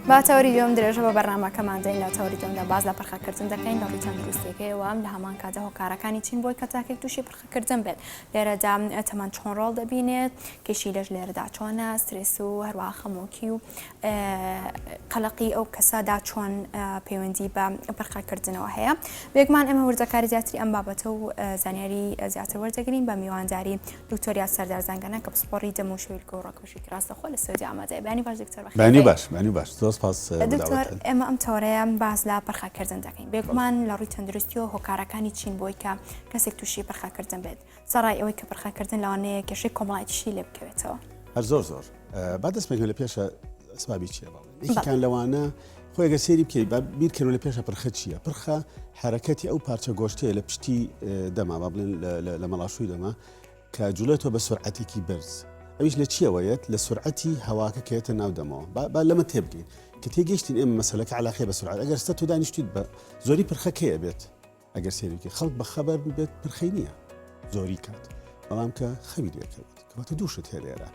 با تەوەری دوم درێژە بە بەرنامەکەمان دەین لە تەوەری دومدا باز لە پرخەکردن دەکەین لە ڕووی تەندروستیەکەیەوە لە هەمان کاتە هۆکارەکانی چین بۆی کە تاکێک تووشی پرخەکردن بێت لێرەدا تەمەند چۆن ڕۆڵ دەبینێت کێشی لەش لێرەدا چۆنە سترێس و هەروەها خەمۆکی و قەلەقی ئەو کەسادا چۆن پەیوەندی بە پرخەکردنەوە هەیە بێگومان ئێمە وردەکاری زیاتری ئەم بابەتە و زانیاری زیاتر وەردەگرین بە میوانداری دکتۆریا سەردار زەنگەنە کە پسپۆڕی دەم و شوێنی و ڕۆکەشی کراستەخۆ لە سعودی ئامادەیە بەیانی باش دکتۆر بەخێر باش سپاس دکتۆر ئێمە ئەم تەورەیە باز لە پرخەکردن دەکەین بێگومان لە ڕووی تەندروستی و هۆکارەکانی چین بۆی کە کەسێک تووشی پرخەکردن بێت سەرای ئەوەی کە پرخەکردن لەوانەیە کێشەی کۆمەڵایەتیشی لێ بکەوێتەوە هەر زۆر با دەستمێکە لە پێشە ئەسبابی چییە باڵێن یەکێکیان لەوانە خۆی ئەگەر سێری بکەیت بیرکەنەوە لە پێشە پرخە چییە پرخە حرەکەتی ئەو پارچە گۆشتەیە لە پشتی دەما با بڵێن لە مەڵاشووی دەما کە جوڵێتەوە بە سورعەتێکی بەرز ئەویش لە چیەوەیەت لە سورعەتی هەواکە کەوێتە ناو دەمەوە با لەمە تێبگەین کە تێگەیشتین ئێمە مەسەلەکە علاقەیە بە سورعەت ئەگەر ستە تۆ دانیشتیت بە زۆری پرخەکەیە بێت ئەگەر سێری بکەیت خەڵک بە خەبەر بێت پرخەی نییە زۆری کات بەڵام کە خەوی لێکەوێت کەواتە دووشت هەیە لێرە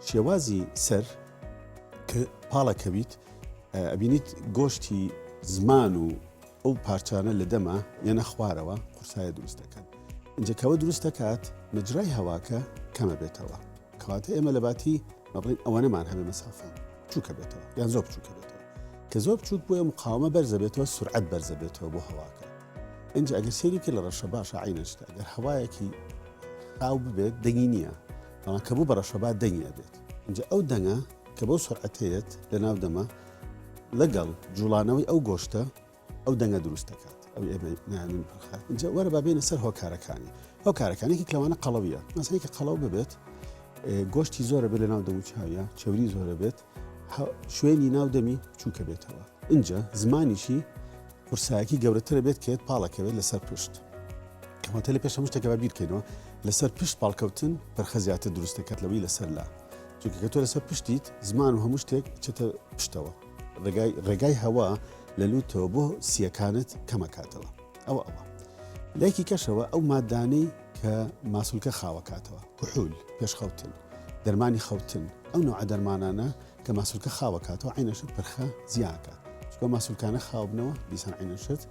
شێوازی سەر کە پاڵەکەویت ئەبینیت گۆشتی زمان و ئەو پارچانە لە دەما یەنە خوارەوە قورسایە دروست دەکەن ئەنجەکەوە دروست دەکات مەجرای هەواکە کەمە بێتەوە کەواتە ئێمە لە باتی مەبڵین ئەوانەمان هەبێ مەسافە چووکە بێتەوە یان زۆر بچووکە بێتەوە کە زۆر بچووک بۆیە مقاومە بەرزە بێتەوە سورعەت بەرزە بێتەوە بۆ هەواکە ئەنج ئەگەر سێری کرد لە ڕەشە باشە عینەشتە ئەگەر هەوایەکی خاو ببێت دەنگی نییە بەڵام کە بوو بە ڕەشەبات دەنگی ئەبێت اینجا ئەو دەنگە کە بەو سورعەتەیەت لە ناو دەمە لەگەڵ جوڵانەوەی ئەو گۆشتە ئەو دەنگە دروست دەکات ئەو ئێمە نامین پرخات اینجا وەرە با بێنە سەر هۆکارەکانی کلەوانە قەڵەویە مەسەڵەن کە قەڵەو ببێت گۆشتی زۆرە بێت لە ناو دەم و چاویە چێوری زۆرە بێت شوێنی ناو دەمی چووکە بێتەوە اینجا زمانیشی قورسایەکی گەورەترە بێت کێت پاڵەکەوێت لەسەر پشت کەماتە لە پێش هەموو شتێکە بیرکەینەوە لەسەر پشت پاڵکەوتن پرخە زیاتر دروست دەکات لەوەی لەسەر لا چونکە کە تۆ لەسەر پشتیت زمان و هەموو شتێک چێتە پشتەوە ڕێگای هەوا لە لوتەوە بۆ سیەکانت کەمەکاتەوە ئەوە لایکی کەشەوە ئەو مادانەی کە ماسوولکە خاوەکاتەوە کوحول پێشخەوتن دەرمانی خەوتن ئەو نوع دەرمانانە کە ماسوولکە خاوەکاتەوە عینەشت پرخە زیاکە چکە ماسوولکانە خاوبنەوە دیسان عینەشت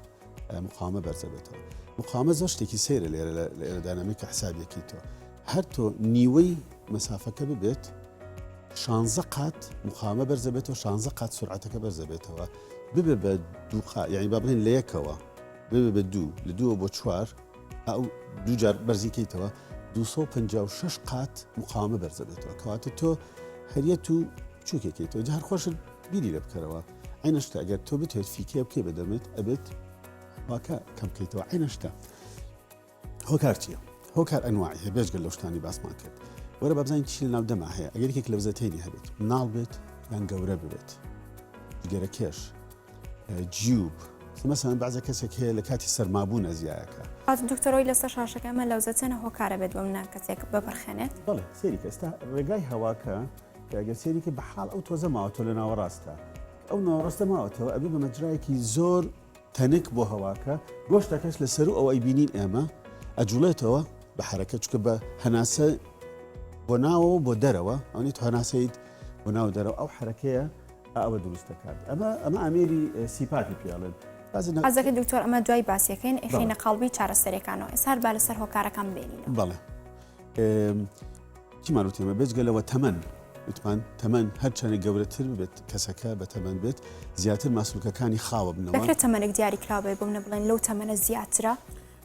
مقاومە بەرزە بێتەوە مقاومە زۆر شتێکی سەیرە لێرە دانامیکە حسابیەکی تۆ هەر تۆ نیوەی مەسافەکە ببێت 16 قات مقاومە بەرزە بێتەوە 16 قات سورعەتەکە بەرزە بێتەوە ببێ بە دوو یعنی با بڵێن لە یەکەوە ببێ بە دوو لە دووە بۆ چوار ئەو دوو جار بەرزیکەیتەوە 256 قات مقاومە بەرزە بێتەوە کەواتە تۆ هەریەت و چووکێکیتەوە جا هەر خۆشت بیری لێ بکەرەوە عینەشتە ئەگەر تۆ بتوێت فیکێ بکەی بەدەمێت ئەبێت واکە کەم بکەیتەوە عینەشتە هۆکار چییە؟ هۆکار ئەنواعی هەیە بێژگەل لەو شتانی باسمان کرد وەرە بابزانین چی لە ناو دەما هەیە ئەگەر یەکێک لە وزەتێنی هەبێت ناڵ بێت یان گەورە ببێت جگەرە کێش جیوب مەسەڵەن بەعزە کەسێک هەیە لە کاتی سەرمابوونە زیایەکە دکتۆرۆی لەسەر شاشەکەمە لەوزەچەنە هۆکارە بێت بۆ منە کەسێک ببڕخێنێت بەڵێ سێری کەستا ڕێگای هەواکە کە ئەگەر سێریکە بە حاڵ ئەو تۆزە ماوەتەوە لە ناوەڕاستە ئەو ناوەڕاستە ماوەتەوە ئەبێ بە مەجرایەکی زۆر تەنک بۆ هەواکە گۆشتەکەش لەسەر و ئەو ئەیبینین ئێمە ئەجوڵێتەوە بە حرەکە چکە بە هەناسە بۆ ناوەوە بۆ دەرەوە ئەوەی تو هەناسەیت بۆ ناو دەرەوە ئەو حرەکەیە ئەوە دروست دەکات ئەمە ئامێری سیپاتی پێڵێن ئازەکە دکتۆر ئەمە دوای باسیەکەین ئەخینە قەڵبی چارەسەرەکانەوە ئێستا با لەسەر هۆکارەکان بێنین بەڵێ چیمانوتێمە بێجگەلەوە تەمەن وتمان تەمەن هەر چەندێک گەورەتر بێت کەسەکە بە تەمەن بێت زیاتر ماسوولکەکانی خاوە بنەوە دەکرێت تەمەنێک دیاری کراوێ بۆ منە بڵێن لەو تەمەنە زیاترە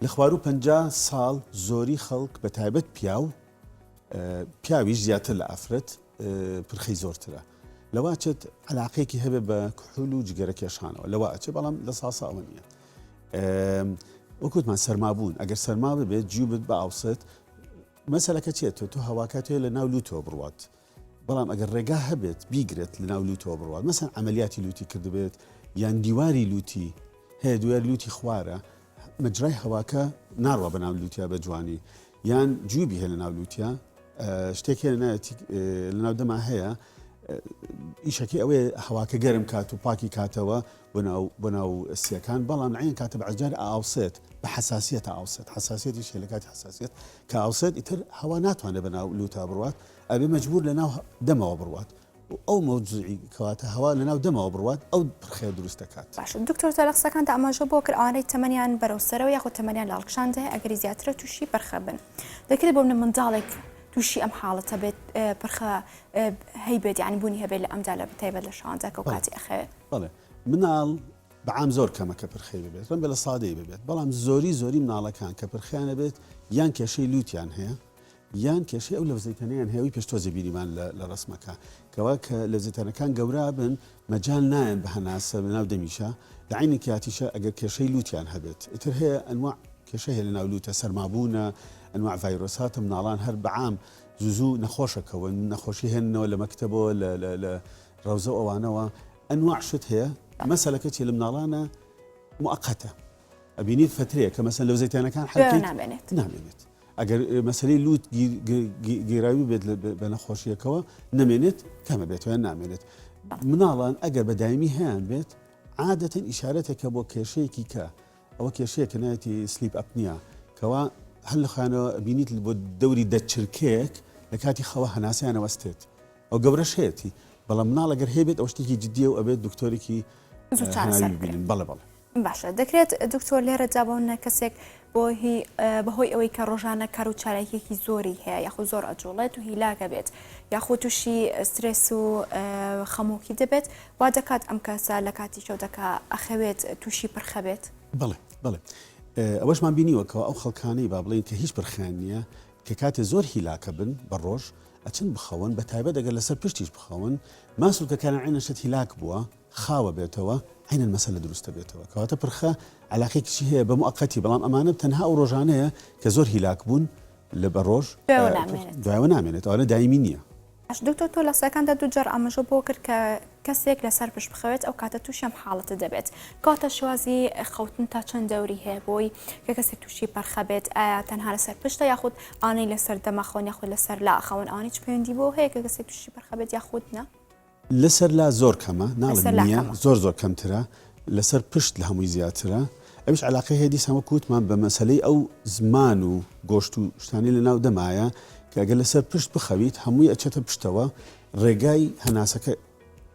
لە خوار و 50 ساڵ زۆری خەڵک بە تایبەت پیاویش زیاتر لە ئافرەت پرخەی زۆرترە لەوا چێت علاقەیەکی هەبێ بە کوحول و جگەرە کێشانەوە لەوا ئەچێ بەڵام لە ساسا ئەوە نییە وەکوتمان سەرمابوون ئەگەر سەرما ببێت جیوبت بە ئاوسێت مەسەلەکە چێتەوە تۆ هەواکاتوێ لە ناو لوتەوە بڕوات بەڵام ئەگەر ڕێگا هەبێت بیگرێت لە ناو لوتەوە بڕوات مەسەن عملیاتی لوتی کردبێت یان دیواری لوتی هەیە دوێر لوتی خوارە مەجرای هەواکە ناڕوە بە ناو لوتیا بە جوانی یان جوبی هەیە لە ناو لوتیا شتێکی لە ناو دەما هەیە ئیشەکەی ئەوەیە هەواکە گەرم کات و پاکی کاتەوە بۆ ناو سیەکان بەڵام عین کاتە بە عجار ئاوسێت بە حساسیت ئاوسێت حساسیەتی شێلەکاتی حساسیت کە ئاوسێت ئیتر هەوا ناتوانێت بە ناو لوتا بڕوات ئەبێ مەجبور لە ناو دەمەوە بڕوات ئەو مەوجوعی کەواتە هەوا لەناو دەمەوە بڕوات ئەو پرخەیە دروست دەکات. باش دکتۆر تەلەقسەکاندا ئاماژە بۆ کرد ئەوانەی تەمەنیان بەرەوسەرەوە یاخود تەمەنیان لە هەڵکشاندەیە ئەگەری زیاترە تووشی پرخە بن. دەکرێت بۆ منە منداڵێک تووشی ئەم حاڵەتە بێت پرخە هەیبێت یعنی بوونی هەبێت لە ئەمدا لە بتایبەت لە شانزە کە و کاتی ئەخەوێت. بەڵێ مناڵ بەعام زۆر کەمەکە پرخەی ببێت ڕەنگە لە سادەی ببێت بەڵام زۆری مناڵەکان کە پرخیانە بێت یان کێشەی لوتیان هەیە یان کێشەی ئەو لەوزەیتەنەیان هەیەوی پێشتۆزە بیریمان لە ڕسمەکە کەوا کە لەوزەیتەنەکان گەورە بن مەجال نایەن بە هەناسە لەناو دەمیشە لە عینی کاتیشە ئەگەر کێشەی لوتیان هەبێت ئیتر هەیە ئەنواع کێشە هەیە لەناو لوتە سەرمابوونە ئەنواع ڤایرۆساتە مناڵان هەر بەعام زوو نەخۆشەکەون نەخۆشی هێننەوە لە مەکتەبەوە لە ڕەوزە ئەوانەوە ئەنواع شت هەیە مەسەلەکە چی لە مناڵانە مؤقتە ئەبینیت فترەیە کە مەسەن لەوزەیتەنەکان حەلکەیت نامێنێت ئەگەر مەسەلەی لوت گیراوی بێت بە نەخۆشیەکەوە نەمێنێت کەمە بێتوان نامێنێت مناڵان ئەگەر بە دایمی هەیان بێت عادەتەن ئیشارەتێکە بۆ کێشەیەکی کە ئەوە کێشەیە کە نایەتی سلیپ ئەپنیا کەوا هەر لە خوانەوە بینیت بۆ دەوری دەچرکێک لە کاتی خەوە هەناسیان ئەوەستێت ئەو گەورەش هەیەی بەڵام مناڵ ئەگەر هەیەبێت ئەو شتێکی جددیە و ئەبێت دکتۆرێکی بینین بەڵێ باشە دەکرێت دکتۆر لێرە جابوونە کەسێک بەهۆی ئەوەی کە ڕۆژانە کار و چارەکێکی زۆری هەیە یاخود زۆر ئەجوڵێت و هیلاگە بێت یاخود تووشی سترێس و خەمۆکی دەبێت وا دەکات ئەم کەسە لە کاتی شەودەکە ئەخەوێت تووشی پرخە بێت بڵێ ئەوەشمان بینیوەکەەوە ئەو خەڵکانەی با بڵێن کە هیچ پرخیان نییە کە کاتێ زۆر هیلاکە بن بە ڕۆژ ئەچن بخەون بە تایبەت دەگەر لەسەر پشتیش بخەون ماسوولکەکان عینەشت هیلاک بووە خاوە بێتەوە عینەن مەسەلە دروستە بێتەوە کەواتە پرخە علاقێکیشی هەیە بە مؤقتی بەڵام ئەمانە تەنها ئەو ڕۆژانەیە کە زۆر هیلاک بوون لە بە ڕۆژ دوایەوە نامێنێت ئەوانە دایمی نییە. دکتۆر تۆ لە سەکاندا دووجار ئاماژە بۆ کرد کە کەسێک لەسەر پشت بخەوێت ئەو کاتە تووشی ئەم حاڵەتە دەبێت کاتە شوازی خەوتن تا چەند دەوری هەیە بۆی کە کەسێک تووشی پەرخە بێت ئایا تەنها لەسەر پشتە یاخود ئانەی لەسەر دەمەخۆن یاخود لەسەر لا خەون ئانی چ پەیوەندی بۆ هەیە کە کەسێک تووشی پەرخە بێت یاخود نە لەسەر لا زۆر کەمە ناڵم نییە زۆر کەمترە لەسەر پشت لە هەمووی زیاترە ئەوش علاقەی هەیە دیسان وەکوتمان بە مەسەلەی ئەو زمان و گۆشت و شتانی لەناو دەمایە کە ئەگەر لەسەر پشت بخەویت هەمووی ئەچێتە پشتەوە ڕێگای هەناسەکە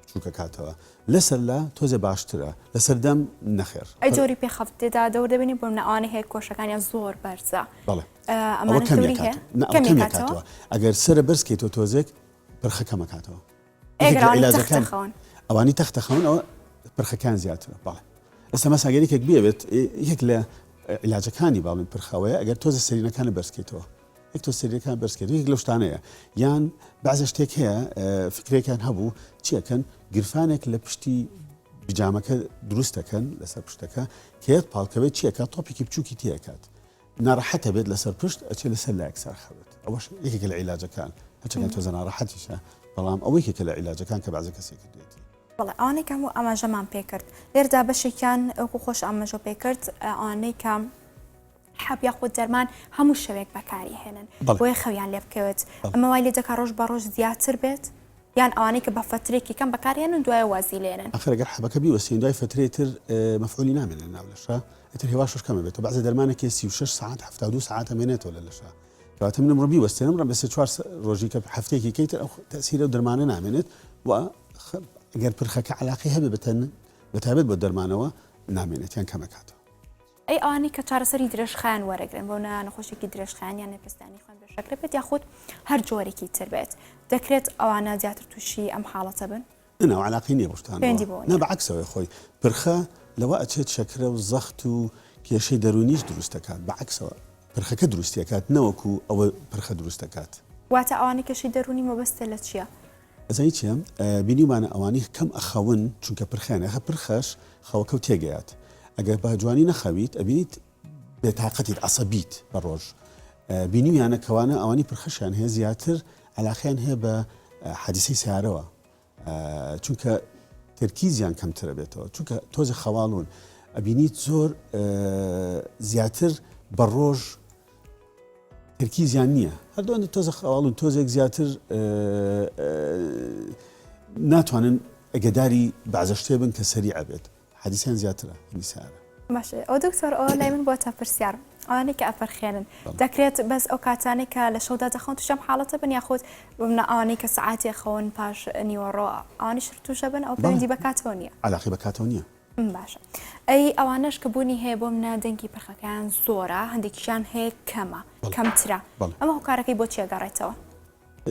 چووکە کاتەوە لەسەر لا تۆزێ باشترە لەسەر دەم نەخێر ئەی جۆری پێخەفتێدا دەور دەبینی بۆ منەوانە هەیە کۆشەکانیان زۆر بەرزە کاتەوە ئەگەر سرە بەرزکەیتەوە تۆزێک پرخەکەمە کاتەوە ئەوانی تەختەخەون ئەوە پرخەکان زیاترە باڵێ ئەستا مەساگەریکێک بێت یەک لە عیلاجەکانی باڵین پرخەوەیە ئەگەر تۆزە سەرینەکانە بەرزکەیتەوە یەک تۆ سەرینەکان بەرزکەیت یەک لە شتانەیە یان بەعزە شتێک هەیە فکرێکیان هەبوو چیەکەن گرفانێک لە پشتی بجامەکە دروست دەکەن لەسەر پشتەکە کێت پاڵکەوێت چیەکە تۆپێکی بچووکی تێکات ناڕەحەتە بێت لەسەر پشت ئەچێ لەسەر لایەک سەرخەوێت ئەوەش یەکێکە لە عیلاجەکان هەرچەکەن تۆزە ناڕەحەتیشە بەڵام ئەوەی کێکە لە عیلاجەکان کە بەعزە کەسێک دێتی بەڵێ ئەوانەی کە هەموو ئاماژەمان پێکرد لێردا بەشێکیان ئەوکو خۆش ئاماژە پێکرد ئەوانەی کە حەب یاخود دەرمان هەموو شەوێک بەکاری هێنن بۆیە خەویان لێ بکەوێت ئەمە وای لێ دەکا ڕۆژ بە ڕۆژ زیاتر بێت یان ئەوانەی کە بە فترێکی کەم بەکارهێنن دوای وازی لێنن ئەخەرگەر حەبەکە بیوەستین دوای فترێتر مەفعولی نامێنێت لە ناو لەشە ئیتر هێواشش کەمە بێتەوە بەعزە دەرمانێکی 36 ساعت 72 ساعت ئەمێنێتەوە لە لەشە کەواتە من ڕۆ بیوەستێنم ڕەم بە 3-4 ڕۆژی کە هەفتەیەکی کەیتر ئەو تەسیرە و دەرمانە نامێنێت و ئەگەر پرخەکە علاقی هەبێ بەتابێت بۆ دەرمانەوە نامێنێتیان کەمەکاتەوە ئەی ئەوانەی کە چارەسەری درێژخایان وەرەگرن بۆ نەخۆشێکی درێژخایان نەپستانی خوێن بێشەکرە بێت یاخود هەر جۆرێکی تر بێت دەکرێت ئەوانە زیاتر تووشی ئەم حاڵەتە بن ناو علاقی نییە بشتان نە بەعکسەوەی خۆی پرخە لەوە ئەچێت شەکرە و زەخت و کێشەی دەرونیش دروست دەکات بەعکسەوە پرخەکە دروستیەکات نەوەکو ئەوە پرخە دروست دەکات واتە ئەوانەی کێشەی دەرونی مەبەستە لە چییە؟ ئەزای چیە؟ بینیمانە ئەوانی کەم ئەخەون چونکە پرخیانە هە پرخەش خەوەکە و تێگەیات ئەگەر بە جوانی نەخەویت ئەبینیت بێتاقەتیت عەسەبیت بە ڕۆژ بینیویانە کەوانە ئەوانی پرخەشیان هەیە زیاتر علاقیان هەیە بە حەدیسەی سیارەوە چونکە ترکیزیان کەمترە بێتەوە چونکە تۆزە خەواڵون ئەبینیت زۆر زیاتر بە ڕۆژ ترکیزیان نییە هەردووان تۆزە خەواڵون تۆزێک زیاتر ناتوانن ئەگەداری بەعزە شتێ بن کە سەریع بێت حەدیسیان زیاترە دیسارە باشە ئەو دکتۆر ئەوە لای من بۆ تا پرسیار ئەوانەی کە ئەپەرخێنن دەکرێت بەس ئەو کاتانی کە لە شەودا دەخۆن توشەم حاڵەتە بن یاخود بمنە ئەوانەی کە سعاتێ خەون پاش نیوەڕۆ ئەوانیش توشە بن ئەو پەیوەندی بە کاتەوە نییە علاقی بە کاتەوە نییە باشە ئەی ئەوانەش کە بوونی هەیە بۆ منە دەنگی پرخەکان زۆرە هەندێکیشان هەیە کەمە کەمترە ئەمە هۆکارەکەی بۆ چێگەڕێتەوە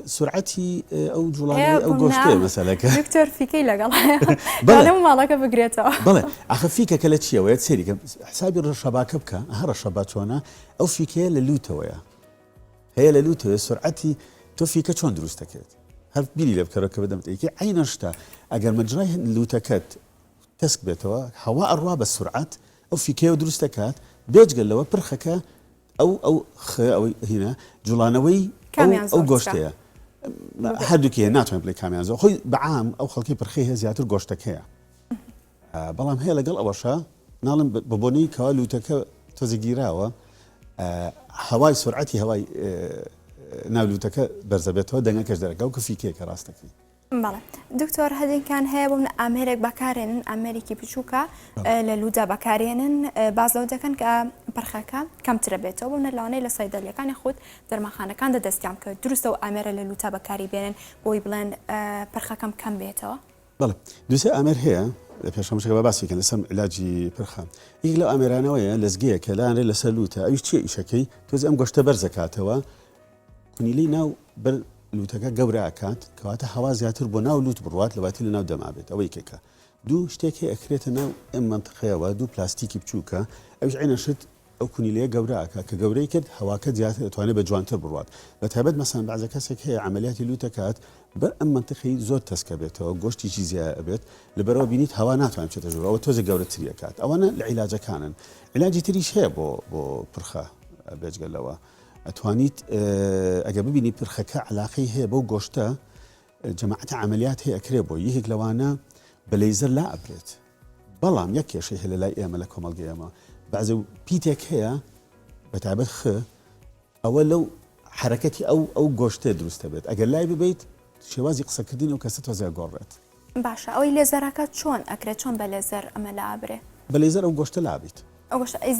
سرعەتی ئەو جوڵانەی ئەو گۆشتێ مەسەلەکە دکتۆر فیکەی لەگەڵ بەڵێ ماڵەکە بگرێتەوە بڵێ ئاخە فیکەکە لە چیەوەیە سێریکە حسابی ڕەشەباکە بکە هەر ڕەشەبا چۆنە ئەو فیکەیە لە لوتەوەیە هەیە لە لوتەوەی سرعەتی تۆ فیکە چۆن دروست دەکەێت هەر بیری لێ بکەرەوە بەدەم ئەیکە عینە شتە ئەگەر مەجرای لوتەکەت تەسک بێتەوە هەوا ئەڕوا بە سرعەت ئەو فیکەیە دروست دەکات بێجگەل لەوە پرخەکە ئەو ئەوەی هینە جوڵانەوەی ئەو گۆشتەیە هەردووکیە ناتوانین بڵێ کامیان زۆر خۆی بەعام ئەو خەڵکی پرخەی هەیە زیاتر گۆشتەکەیە بەڵام هەیە لەگەڵ ئەوەشە ناڵم ببوونی کەوا لوتەکە تۆزەگیراوە هەوای سرعەتی هەوای ناولوتەکە بەرزەبێتەوە دەنگەکەش دەرەکە و کفیکەیەکە ڕاستەکەی بەڵێ دکتۆر هەدێکان هەیە بۆ من ئامێرێک بەکارێنن ئامێرێکی بچووکە لە لودا بەکارێنن باز لەو دەکەن کە پرخەکە کەمترە بێتەوە بۆ لەوانەیە لە سەیدەلیەکانی خودت دەرمەخانەکان دەستیان کرد دروستە و ئامێرە لە لوتا بەکاری بێنن بۆی بڵێن پرخەکەم کەم بێتەوە بەڵێ دووسێ ئامێر هەیە لە پێشەمشەکە بە باسیکەن لەسەر علاجی پرخە یەک لەو ئامێرانەوەیە لەزگەیەکە لایەنێ لەسەر لوتە ئەویش چیە ئیشەکەی تۆز ئەم گۆشتە بەرزەکاتەوە کونیلەی ناو بەر لوتەکە گەورە ئاکات کەواتە هەوا زیاتر بۆ ناو لوت بڕوات لەواتی لە ناو دەما بێت ئەوەی کێکە دوو شتێکی ئەکرێتە ناو ئەم منتقەیەوە دوو پلاستیکی بچووکە ئەوش عینەشت ئەو کونیلەیە گەورە ئاکات کە گەورەی کرد هەواکە زیاتر دەتوانێت بە جوانتر بڕوات بە تایبەت مەسەن بەعزە کەسێک هەیە عملیاتی لوتەکات بەر ئەم منتقەی زۆر تەسکە بێتەوە گۆشتیی زیایە ئەبێت لەبەرەوە بینیت هەوا ناتوانێت بچێتە ژوور ئەوە تۆزە گەورەتریەکات ئەوانە لە عیلاجەکانن عیلاجی تریش هەیە بۆ پرخە بێجگەلەوە ئەتوانیت ئەگە ببینی پرخەکە علاقەی هەیە بەو گۆشتە جەماعەتە عملیات هەیە ئەکرێ بۆ یەکێک لەوانە بە لەیزەر لا ئەبرێت بەڵام یەک کێشەی هەیە لە لای ئێمە لە کۆمەڵگەی ئێمە بەعزە پیتێک هەیە بەتابەت ئەوە لەو حرەکەتی ئەو گۆشتێ دروستە بێت ئەگەر لای ببیت شێوازی قسەکردنی و کەسە تۆزە گۆڕێت باشە ئەوەی لێزەرەکە چۆن ئەکرێت چۆن بە لێزەر ئەمە لا ئابرێ بە لێزەر ئەو گۆشتە لابیت ئەو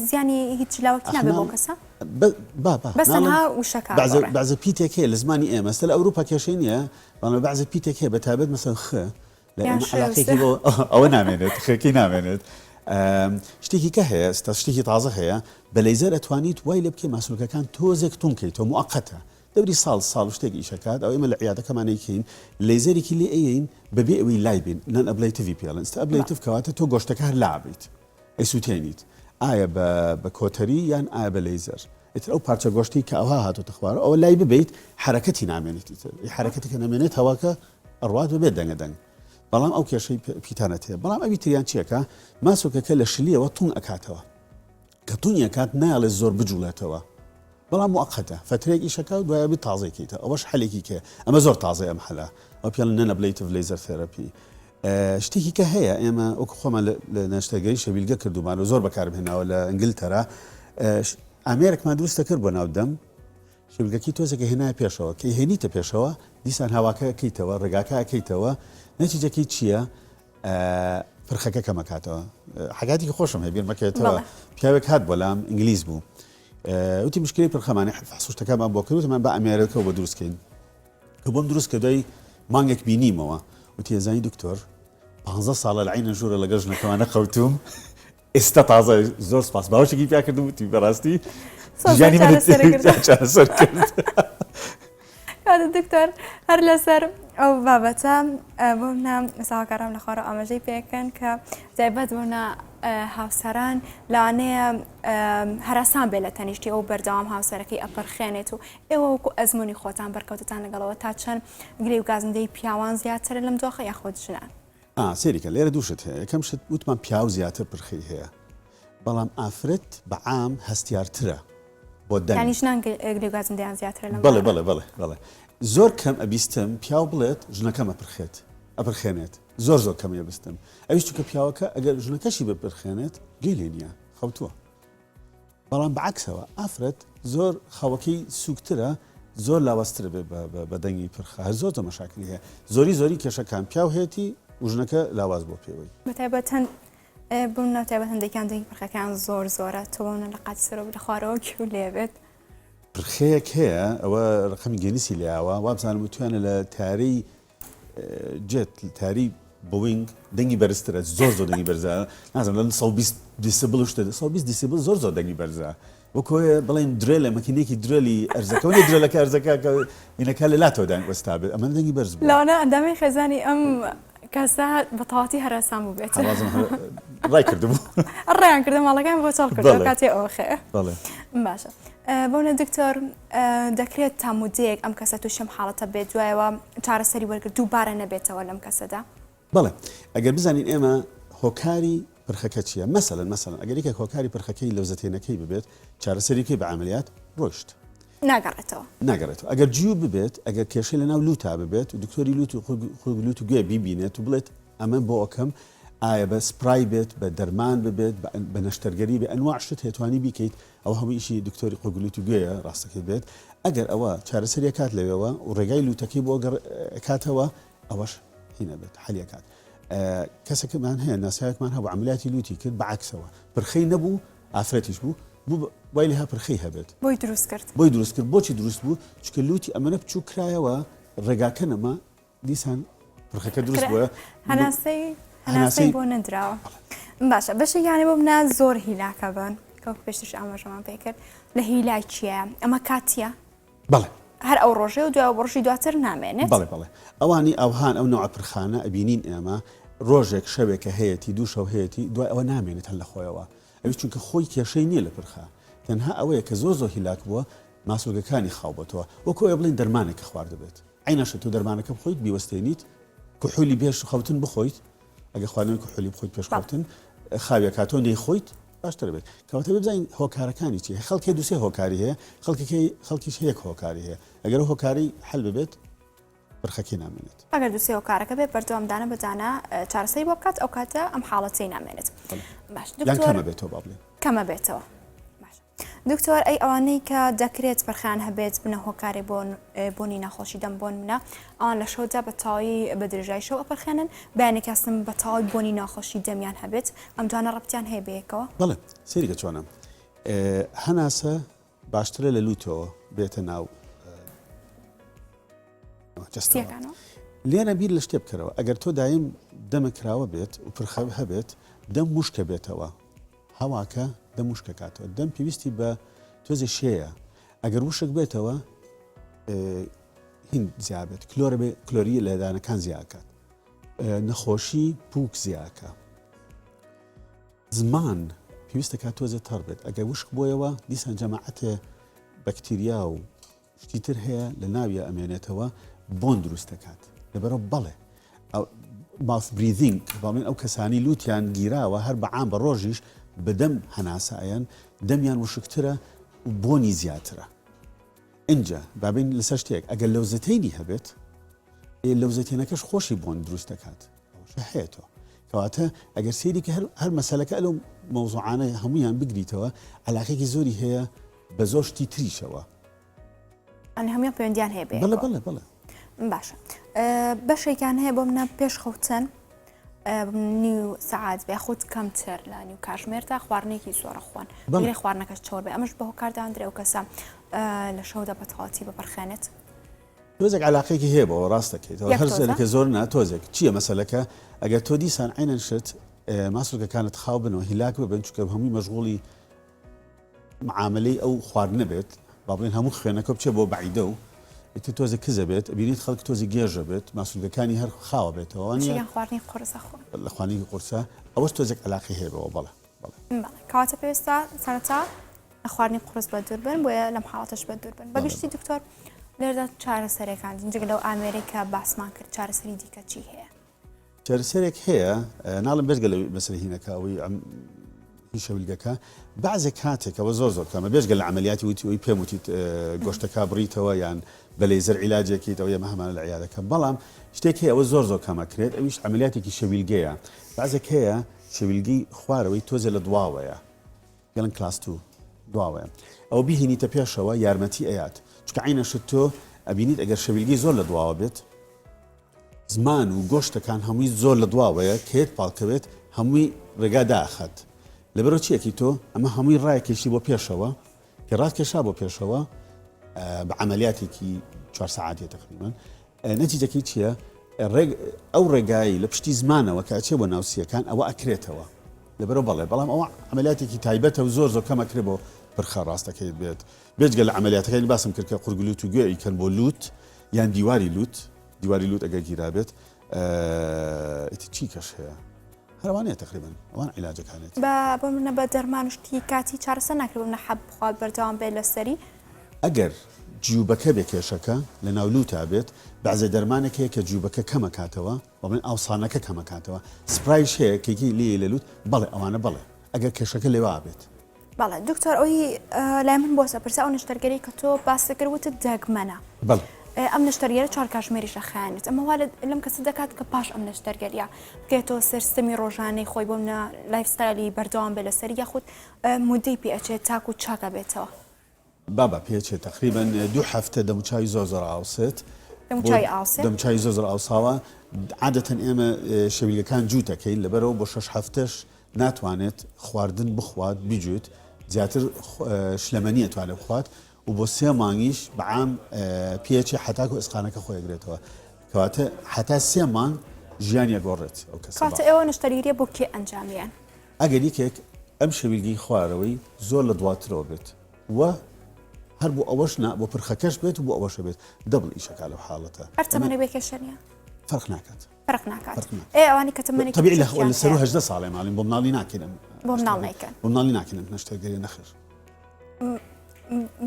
زیانی هیچ لاوەکی نابێت بۆ کەسە بەس تەنها وشەکە بەعزە پیتێک هەیە لە زمانی ئێمە لە ئەوروپا کێشەی نییە بەڵام بەعزە پیتێک هەیە بەتابەت مەسەن علاقەیەکی بۆ ئەوە نامێنێت خەکی نامێنێت شتێکی کە هەیە ستا شتێکی تازە هەیە بە لەیزەر ئەتوانیت وای لێ بکەی ماسوولکەکان تۆزێک تونکەیتەوە موقەتە دەوری ساڵ شتێکی ئیشەکات ئەو ئێمە لە عیادەکەمانەیەکەین لەیزەرێکی لێ ئەین بەبێ ئەوەی لای بین نان ئەبلەیتڤی پێڵن ستا ئەبلەیتڤ کەواتە تۆ گۆشتەکە هەر لابیت ئەیسووتێنیت ئایا بە کۆتەری یان ئایا بە لەیزەر ئیتر ئەو پارچە گۆشتی کە ئەوها هاتوتە خوارە ئەوە لای ببیت حرەکەتی نامێنێت حرەکەتێکە نامێنێت هەواکە ئەڕوات ببێت دەنگەدەنگ بەڵام ئەو کێشەی پیتانەت هەیە بەڵام ئەوی تریان چیەکە ماسوکەکە لە شلیەوە تون ئەکاتەوە کە تونیەکات ناڵێت زۆر بجوڵێتەوە بەڵام موقەتە فترێک ئیشەکە و دوایە بێت تازێکیتە ئەوەش حەلێکی کە ئەمە زۆر تازە ئەم هەلا ئەو پێڵ نەنەبلەیتڤ لەیزەر تێرەپی شتێکی کە هەیە ئێمە وەکو خۆمان لە نەشتەگەری شەویلگە کردومان و زۆر بەکاربهێناوە لە ئینگلتەرا ئامێرێکمان دروستە کرد بۆ ناو دەم شەویلگەکی تۆزێکە هێنایە پێشەوە کە هێنیتە پێشەوە دیسان هاواکە ئەکەیتەوە ڕێگاکە ئەکەیتەوە نەتیجەکەی چییە پرخەکە کەمەکاتەوە حاگاتی خۆشم هەیە بیرمەکەێتەوە پیاوێک هات بۆ لام ئینگلیز بوو وتی مشکلی پرخەمانی حسوشتەکەمان بۆ کردوتمان بە ئەمێرەکە بۆ دروستکەین کە بۆم دروست کە دوای مانگێک بینیمەوە وتی ێزانی دکتۆر 15 ساڵە لە عینە ژوورە لەگەڵ ژنەکەمانە خەوتوم ئێستا تازە زۆر سپاس باوشێکی پیا کردم وتی بەڕاستی ژیانی چارەسەر کرد دکتۆر هەر لەسەر ئەو بابەتە بۆمە ساواکارام لە خۆرە ئاماژەی پێکەن کە جایبەت بوونە هاوسەران لەوانەیە هەراسان بێ لە تەنیشتی ئەو بەردەوام هاوسەرەکەی ئەپەرخێنێت و ئێوە وەکو ئەزمموی خۆتان بەرکەوتتان لەگەڵەوە تا چەند گرێ و گازندەی پیاوان زیاترە لەم دۆخە یاخۆ ژنان سێریکە لێرە دووشت هەیە یەکەم شت وتمان پیاو زیاتر پرخی هەیە بەڵام ئافرەت بەعام هەستیارترە بۆ دانیشتان گرێ و گازندەیان زیاترە لەم بەڵێ زۆر کەم ئەبیستم پیاو بڵێت ژنەکەم ئەپرخێنێت زۆر کەمی ئەبستم ئەویش چونکە پیاوەکە ئەگەر ژنەکەشی بپرخێنێت گێلێ نییە خەوتووە بەڵام بەعکسەوە ئافرەت زۆر خەوەکەی سوکترە زۆر لاوەسترە بە دەنگی پرخە هەر زۆر مەشاکلی هەیە زۆری کێشەکان پیاو هێتی و ژنەکە لاواز بۆ پێوەی بەتایبەتەن بوون تایبەت هەندێکیان دەنگی پرخەکان زۆرە تۆ لە قاتی سەرۆ لە خوارەوە کیو لێبێت پرخەیەک هەیە ئەوە ڕقمی گەنیسی لایەوە وابزانم توانە لە تاری جێت تاری بۆینگ دەنگی بەرزترە زۆر دەنگی بەرزە نازانم لە 120 دیسیبل شتە 120 دیسیبل زۆر دەنگی بەرزە وەکۆیە بڵێن درێ لە مەکینێکی درێلی ئەرزەکەونی درێلەکە ئەرزەکە کە ئینەکە لە لاتەوەدان وەستا بێت ئەمە دەنگی بەرز بوو لاوانە ئەندامی خێزانی ئەم کەسە بە تەواتی هەراسان بوو بێت ڕای کردبوو ڕێیان کردە ماڵەکان بۆ چاڵ کردەوە کاتێ ئەوخێ باشە بۆنە دکتۆر دەکرێت تامودەیەک ئەم کەسە تووشم حاڵەتە بێت دوایەوە چارەسەری وەرگرت دووبارە نەبێتەوە لەم کەسەدا بەڵێ ئەگەر بزانین ئێمە هۆکاری پرخەکە چییە مەسەلەن ئەگەر یەکێک هۆکاری پرخەکەی لەوزەتێنەکەی ببێت چارەسەریکەی بە عملیات ڕۆشت ناگەڕێتەوە ئەگەر جیو ببێت ئەگەر کێشەی لەناو لوتا ببێت و دکتۆری لوت و خۆی لوت و گوێ بیبینێت و بڵێت ئەمە بۆ ئەەکەم ئایا بە سپرای بێت بە دەرمان ببێت بە نەشتەرگەری بە ئەنواع شت هێتوانی بیکەیت ئەو هەموو ئیشی دکتۆری خۆگلوت و گوێیە ڕاستەکەی بێت ئەگەر ئەوە چارەسەری کات لەوێەوە و ڕێگای لوتەکەی بۆ کاتەوە ئەوەش هینە بێت حەلیەکات کەسێکمان هەیە ناسایەکمان هەبوو عملیاتی لوتی کرد بەعکسەوە پرخەی نەبوو ئافرەتیش بوو وای لێها پرخەی هەبێت بۆی دروست کرد بۆچی دروست بوو چکە لوتی ئەمەنە بچوو کرایەوە ڕێگاکە نەما دیسان پرخەکە دروست بووە هەناسەی بۆ نەدراوە باشە بەشە یانێ بۆ منە زۆر هیلاکە بن کەوت پێشتش ئاماژەمان پێ کرد لە هیلای چییە ئەمە کاتیە بەڵێ هەر ئەو ڕۆژێ و دوای ڕۆژی دواتر نامێنێت بەڵێ ئەوانی ئەوهان ئەو نوع پرخانە ئەبینین ئێمە ڕۆژێک شەوێکە هەیەی دوو شەو هەیەی دوای ئەوە نامێنێت هەر لە خۆیەوە ئەوی چونکە خۆی کێشەی نییە لە پرخە تەنها ئەوەیە کە زۆر هیلاک بووە ماسوولگەکانی خاوبەتەوە وەکو ئێ بڵین دەرمانێکە خوارد دەبێت عینەشە تو دەرمانەکە بخۆیت بیوەستێنیت کوحولی پێش خەوتن بخۆیت ئەگە خواردنەوەی کوحولی بخۆیت پێش خەوتن خاویەکاتۆ نەیخۆیت باشتر بێت کەواتە بزانین هۆکارەکانی چی خەڵکی دووسێ هۆکاری هەیە خەڵکیش هەیەک هۆکاری هەیە ئەگەر هۆکاری هەل ببێت پرخەکی نامێنێت ئەگەر دووسێ هۆکارەکە بێت بەردەوامدانە بەجانە چارەسەری بۆ بکات ئەو کاتە ئەم حاڵەتی نامێنێت یان کەمە بێتەوە با بڵێن کەمە بێتەوە دکتۆر ئەی ئەوانەی کە دەکرێت پرخان هەبێت بنە هۆکاری بۆنی ناخۆشی دەم بۆن منە ئەوان لە شەودا بە تەواوی بە درێژای شەو ئەپەرخێنن بەیانێک هەستن بە تەواوی بۆنی ناخۆشی دەمیان هەبێت ئەم دوانە ڕەبتیان هەیە بەیەکەوە بەڵێ سێریگە چۆنە هەناسە باشترە لە لوتەوە بێتە ناو لێرە بیر لە شتێ بکەرەوە ئەگەر تۆ دایم دەمە کراوە بێت و پرخە هەبێت دەم موشکە بێتەوە هەواکە دەم موشکە کاتەوە دەم پێویستی بە تۆزی شەیە ئەگەر وشک بێتەوە هین زیابێت کلۆری لەدانەکان زیاکات نەخۆشی پووک زیاکە زمان پێویستە کات تۆزێت تەڕ بێت ئەگەر وشک بۆیەوە دیسان جەماعەتێ بەکتریا و شتیتر هەیە لە ناویە ئەمێنێتەوە بۆن دروست دەکات لەبەرەوە بەڵێ ماوث بریذینگ باڵێن ئەو کەسانی لوتیان گیراوە هەر بەعام بە ڕۆژیش بەدەم هەناسایەن دەمیان وشکترە و بۆنی زیاترە اینجا بابین لەسەر شتێک ئەگەر لەوزەتێنی هەبێت لەوزەتێنەکەش خۆشی بۆن دروست دەکات ئەوشە هەیەتەوە کەواتە ئەگەر سێری کە هەر مەسەلەکە لەو مەوزوعانە هەمویان بگریتەوە عەلاقەیەکی زۆری هەیە بە زۆر شتی تریشەوە هەمویان پەیوەندیان هەیە بێ بەڵێ باشە بەشێکیان هەیە بۆ منە پێش خەوتن نیو سعات بێ خۆت کەمتر لە نیو کاتژمێردا خواردنێکی زۆرە خوان بیرێ خواردنەکەش چۆر بێ ئەمەش بە هۆکاردان درێ و کەسە لە شەودا بە تەواوەتی بپەرخێنێت تۆزێک عەلاقەیەکی هەیە بەوە ڕاستەکەیتەوە هەر زۆرەکە زۆر تۆزێک چییە مەسەلەکە ئەگەر تۆ دیسان عینەن شت ماسوولگەکانت خاو بنەوە هیلاک ببن چونکە هەمووی مەشغوڵی معاملەی ئەو خواردنە بێت با بڵێن هەموو خوێنەکە بچێ بۆ بەعیدە و تۆزێک کزە بێت بینیت خەڵک تۆزی گێژە بێت ماسوولگەکانی هەر خاوە بێتەوە خواردنی قورسە لە خوانێکی قورسە ئەوەش تۆزێک عەلاقەی هەیە بەوە بەڵێ کەواتە پێویستە سەرەتا خواردنی قورس بە دوور بن بۆیە لەم حاڵەتەش بە دوور بن بەگشتی دکتۆر لێرەدا چارەسەرەکان جگە لەو ئامێریکا باسمان کرد چارەسەری دیکە چی هەیە چارەسەرێک هەیە ناڵم بێژگە لە مەسەلەی هینەکە ئەوەی شەویلگەکە بعضێک کاتێکەوە زۆر کەمە بێژگە لە عملیاتی وتی پێم وتیت گۆشتەکە بڕیتەوە یان بە لەیزەر عیلاجێکیتەوە یە هەمان لە عیادەکە بەڵام شتێک هەیە ئەوە زۆر کەمە کرێت ئەویش عملیاتێکی شەویلگەیە بعضێک هەیە شەویلگی خوارەوەی تۆزە لە دواوەیە گەڵن کلاس 2 دواوەیە ئەو بیهینیتە پێشەوە یارمەتی ئەیات چکە عینەشت تۆ ئەبینیت ئەگەر شەویلگی زۆر لە دواوە بێت زمان و گۆشتەکان هەمووی زۆر لە دواوەیە کێت پاڵکەوێت هەمووی ڕێگا داخات لەبەرەوە چیەکی تۆ ئەمە هەمووی ڕایەکێشی بۆ پێشەوە کە ڕاستکێشا بۆ پێشەوە بە عملیاتێکی 4 ساعاتێ تقریبا نەتیجەکەی چییە ئەو ڕێگایی لە پشتی زمانەوە کە ئەچێ بۆ ناوسیەکان ئەوە ئەکرێتەوە لەبەرەوە بەڵێ بەڵام ئەوە عملیاتێکی تایبەتە و زۆر کەمەکرێ بۆ پرخە ڕاستەکەیت بێت بێجگە لە عملیاتەکەی باسم کرد کە قورگلوت و گوێی کەن بۆ لوت یان دیواری لوت ئەگەر گیرابێت ئیتی چی کەش هەیە هەروانەیە تقریبا ئەوان عیلاجەکانێت بە منە بە دەرمان شتی کاتی چارەسەر ناکردبوو نە حەب بخوات بەردەوام بێت لەسەری ئەگەر جووبەکە بێ کێشەکە لە ناولوتا بێت بەعزە دەرمانێکەیە کە جووبەکە کەمەکاتەوە بەڵێن ئاوسانەکە کەمەکاتەوە سپرایش هەیە کێکی لێ لە لوت بەڵێ ئەوانە بڵێ ئەگەر کێشەکە لێوا بێت بەڵێ دکتۆر ئەوی لای من بۆ سەپرسا ئەو نیشتەرگەری کە تۆ باسەکردوتت دەگمەنە بەڵێ ئەم نشتەرگەرە 4 کاتژمێریشە خیانێت ئەمە وا لەم کەسە دەکات کە پاش ئەم نشتەرگەریە بکێتەوە سیستەمی ڕۆژانەی خۆی بۆ منە لایفستایلی بەردەوام بێ لەسەر یاخود مودەی پێ ئەچێت تاکو چاکە بێتەوە بابا پێچێت تقریبا 2 هەفتە دەموچاوی زۆر ئاوسێت دەموچاوی زۆر ئاوساوە عادەتەن ئێمە شەویلەکان جووتەکەین لەبەرەوە بۆ 6 هەفتەش ناتوانێت خواردن بخوات بیجوت زیاتر شلەمەنی توانێت بخوات و بۆ 3 مانگیش بەعام پێچێ حتاکو ئسقانەکە خۆیەگرێتەوە کەواتە حتا 3 مانگ ژیانیە گۆڕێت ئەو کەسە کاتە ئێوە نشتەریە بۆ کێ ئەنجامیان ئەگەر یەکێک ئەم شەویلگی خوارەوەی زۆر لە دواترەوە بێت و هەر بۆ ئەوەش بۆ پرخەکەش بێت و بۆ ئەوەشە بێت دەبڵ ئیشەکە لەو حاڵەتە هەرچەمەنە بێکێشەنە فەرق ناکات ئەوانی کە تەمەنی طبیعی لە سەر 18 ساڵێ ماڵین بۆ مناڵی ناکەن بۆ مناڵی ناکەن نەشتەرگەری نەخر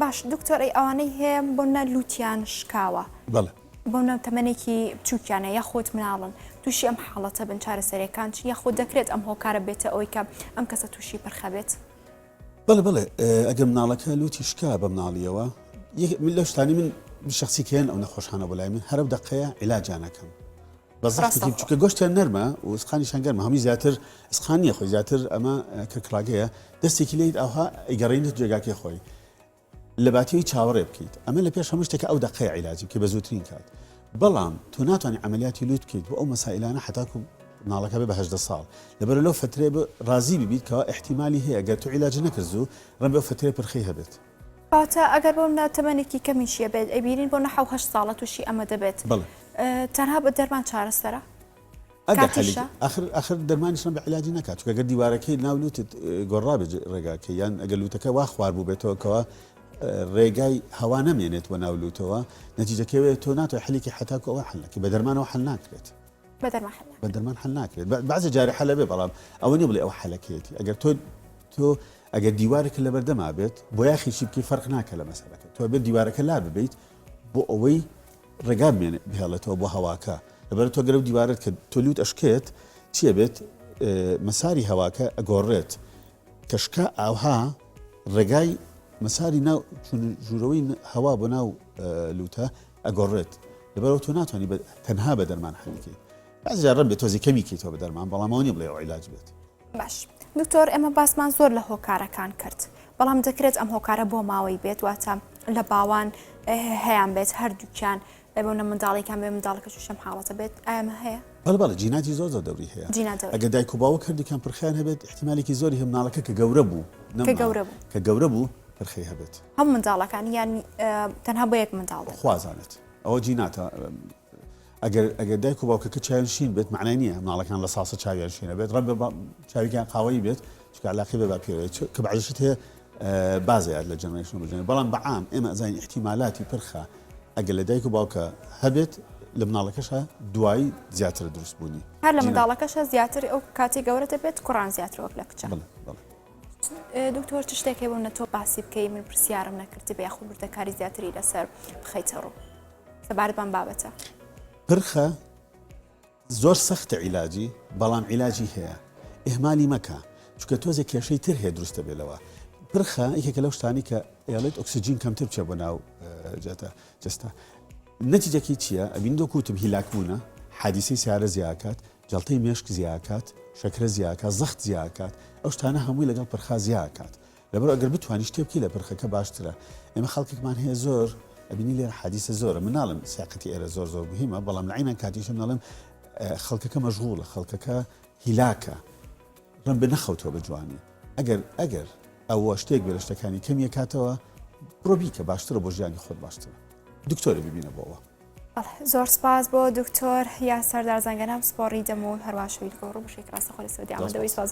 باش دکتۆر ئەی ئەوانەی هەیە بۆ نە لووتیان شکاوە بەڵێ بۆ نە تەمەنێکی بچووکیانە یاخۆت مناڵن تووشی ئەم حاڵەتە بن چارەسەرەکان چی یاخۆ دەکرێت ئەم هۆکارە بێتە ئەوەی کە ئەم کەسە تووشی پرخەبێت بەڵێ ئەگەر مناڵەکە لوتی شکا بە مناڵیەوە لە شتانی من شخصیکەیان ئەو نەخۆشخانە بۆ لای من هەرە دقەیە عیلاجانەکەم بەزەختی چکە گۆشتیان نەرمە و سقانیشان گەرمە هەمی زیاتر سقانیە خۆی زیاتر ئەمە کە کراگەیە دەستێکی لێیت ئەوها ئەیگەڕێنێت جێگاکەی خۆی لە باتیەوەی چاوەڕێ بکەیت ئەمە لە پێش هەموو شتێکە ئەو دقەیە عیلاجی کە بە زووترین کات بەڵام تۆ ناتوانانی عملیاتی لوت بکەیت بۆ ئەو مەسائلانە حتاکو مناڵەکە بێ بە 18 ساڵ لەبەر لەو فترێ ڕازی ببیت کەەوە احتیمالی هەیە گەر تۆ عیلاج نەکرد و ڕەن بەو فترێ پرخەی هەبێت کاتە ئەگەر بۆم تەمەنێکی کەمیشیە بێت ئەبیین بۆ نە 7 ساڵە تووشی ئەمە دەبێت تەنها بە دەرمان چارەسەرە آخر دەرمانیشان بە عیلاجی نکات چکە گەر دیوارەکەی ناولوتت گۆڕابێت ڕێگاکە یان ئەگەر لوتەکە وا خوار بوو بێتەوە کەەوە ڕێگای هەوا نەمێنێت بۆ ناولوتەوە نەتیجەکەوێت تۆ ناتوانێت حەلیکی حتاکو ئەوە حەلەکە بە دەرمانەوە حەل ناکرێت بە دەرمان حەل ناکرێت بەعزە جارێ حەلە بێ بەڵام ئەوە نیە بڵێ ئەوە حەلەکەیەتی ئەگەر تۆ ئەگەر دیوارێکە لە بەردەما بێت بۆ یاخیشی بکەی فەرق ناکە لە مەسەلەکە تۆ بێت دیوارەکە لا ببیت بۆ ئەوەی ڕێگا بهێڵێتەوە بۆ هەواکە لەبەر تۆ گەرە دیوارێت کە تۆلوت ئەشکێت چیە بێت مەساری هەواکە ئەگۆڕێت کەشکە ئاوها ڕێگای مەساری ناو ژوورەوەی هەوا بۆ ناو لوتە ئەگۆڕێت لەبەرەوە تۆ ناتوانانی تەنها بە دەرمان حەلیکەیت بعضی جار ڕەن بێت تۆزی کەمیکەیتەوە بە دەرمان بەڵامەوە نیە بڵێ ئەو عیلاج بێت باش دکتۆر ئێمە باسمان زۆر لە هۆکارەکان کرد بەڵام دەکرێت ئەم هۆکارە بۆ ماوەی بێت واتە لە باوان هەیان بێت هەردووکیان بۆنە منداڵێکان بێ منداڵەکە شەم حاڵەتە بێت ئەمە هەیە بەڵێ جیناتی زۆر دەوری هەیە ئەگە دایک و باوە کردێکیان پرخیان هەبێت احتیمالێکی زۆری هەم مناڵەکە کە گەورە بوو پرخی هەبێت هەم منداڵەکان یان تەنها بۆ یەک منداڵ خوازانێت ئەوە جیناتە ئەگەر دایک و باوکەکە چاویان شین بێت معنای نییە مناڵەکان لە ساسە چاویان شینە بێت ڕەن چاویان قاوەی بێت چکە علاقی بێ باپیرێت کە بەعزشت هەیە بازیات لە جەنەرێشن بژێن بەڵام بەعام ئێمە ئەزانین احتیمالاتی پرخە ئەگەر لە دایک و باوکە هەبێت لە مناڵەکەشە دوایی زیاتر دروست بوونی هەر لە منداڵەکەشە زیاتر ئەو کاتی گەورە دەبێت کوڕان زیاتر وەک لە کچە دکتۆر چ شتێکی بوو نە تۆ باسی بکەی من پرسیارم نەکردی بە یاخود وردەکاری زیاتری لەسەر بخەیتە ڕوو سەبارەتمان بابەتە پرخە زۆر سەختە عیلاجی بەڵام عیلاجی هەیە ئێهمالی مەکە چونکە تۆزێک کێشەی تر هەیە دروستە بێتەوە پرخە یەکێکە لەو شتانی کە ئێڵێت ئۆکسیجین کەمتر بچێ بۆ ناو جەستە نەتیجەکەی چییە ئەبین دۆکوتم هیلاکبوونە حادیسەی سیارە زیاکات جەڵتەی مێشک زیاکات شەکرە زیاکات زەخت زیاکات ئەو شتانە هەمووی لەگەڵ پرخا زیاکات لەبەر ئەگەر بتوانانی شتێ بکەی لە پرخەکە باشترە ئێمە خەڵکێکمان هەیە زۆر ئەبینی لێرە حادیسە زۆرە مناڵم سیاقەتی ئێرە زۆر مهمە بەڵام لە عینان کاتیشم ناڵم خەڵکەکە مەشغوڵە خەڵکەکە هیلاکە ڕم بە نەخەوتەوە بە جوانی ئەگەر ئەوە شتێک بێ لە شتەکانی کەمیە کاتەوە بڕۆبی کە باشترە بۆ ژیانی خۆت باشترە دکتۆری ببینە بۆەوە زۆر سپاس بۆ دکتۆر یاسەر دارزانگەنام سپۆڕی دەم و هەرواشوی گۆڕ بشێک ڕاستەخۆی سەودی ئامادەوەی سپاس